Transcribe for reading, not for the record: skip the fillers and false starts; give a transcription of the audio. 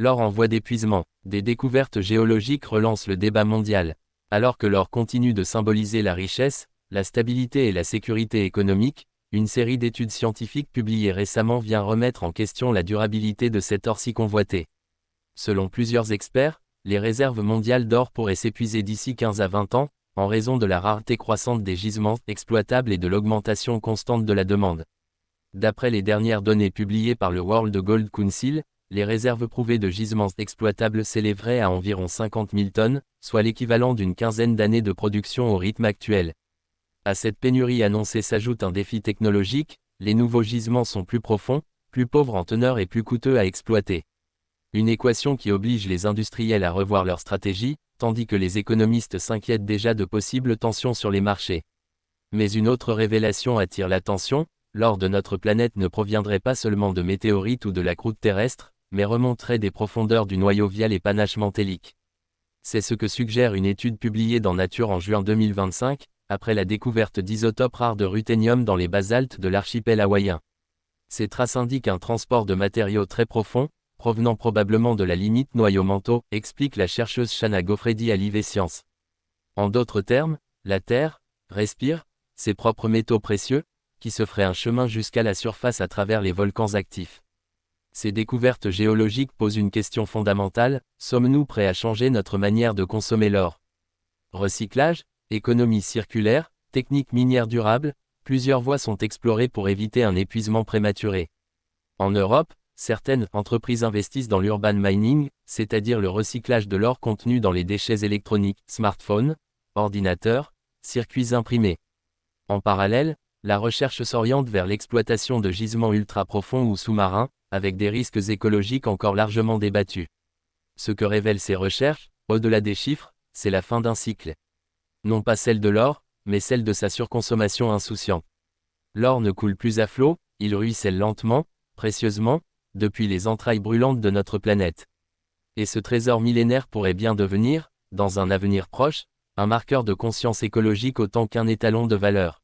L'or en voie d'épuisement. Des découvertes géologiques relancent le débat mondial. Alors que l'or continue de symboliser la richesse, la stabilité et la sécurité économique, une série d'études scientifiques publiées récemment vient remettre en question la durabilité de cet or si convoité. Selon plusieurs experts, les réserves mondiales d'or pourraient s'épuiser d'ici 15 à 20 ans, en raison de la rareté croissante des gisements exploitables et de l'augmentation constante de la demande. D'après les dernières données publiées par le World Gold Council, les réserves prouvées de gisements exploitables s'élèveraient à environ 50 000 tonnes, soit l'équivalent d'une quinzaine d'années de production au rythme actuel. À cette pénurie annoncée s'ajoute un défi technologique, les nouveaux gisements sont plus profonds, plus pauvres en teneur et plus coûteux à exploiter. Une équation qui oblige les industriels à revoir leur stratégie, tandis que les économistes s'inquiètent déjà de possibles tensions sur les marchés. Mais une autre révélation attire l'attention, l'or de notre planète ne proviendrait pas seulement de météorites ou de la croûte terrestre, mais remonterait des profondeurs du noyau via les panaches mantéliques. C'est ce que suggère une étude publiée dans Nature en juin 2025, après la découverte d'isotopes rares de ruthénium dans les basaltes de l'archipel hawaïen. Ces traces indiquent un transport de matériaux très profond, provenant probablement de la limite noyau-manteau, explique la chercheuse Shanna Goffredi à l'IV Science. En d'autres termes, la Terre respire ses propres métaux précieux, qui se feraient un chemin jusqu'à la surface à travers les volcans actifs. Ces découvertes géologiques posent une question fondamentale, sommes-nous prêts à changer notre manière de consommer l'or? Recyclage, économie circulaire, techniques minières durables, plusieurs voies sont explorées pour éviter un épuisement prématuré. En Europe, certaines entreprises investissent dans l'urban mining, c'est-à-dire le recyclage de l'or contenu dans les déchets électroniques, smartphones, ordinateurs, circuits imprimés. En parallèle, la recherche s'oriente vers l'exploitation de gisements ultra-profonds ou sous-marins, avec des risques écologiques encore largement débattus. Ce que révèlent ces recherches, au-delà des chiffres, c'est la fin d'un cycle. Non pas celle de l'or, mais celle de sa surconsommation insouciante. L'or ne coule plus à flot, il ruisselle lentement, précieusement, depuis les entrailles brûlantes de notre planète. Et ce trésor millénaire pourrait bien devenir, dans un avenir proche, un marqueur de conscience écologique autant qu'un étalon de valeur.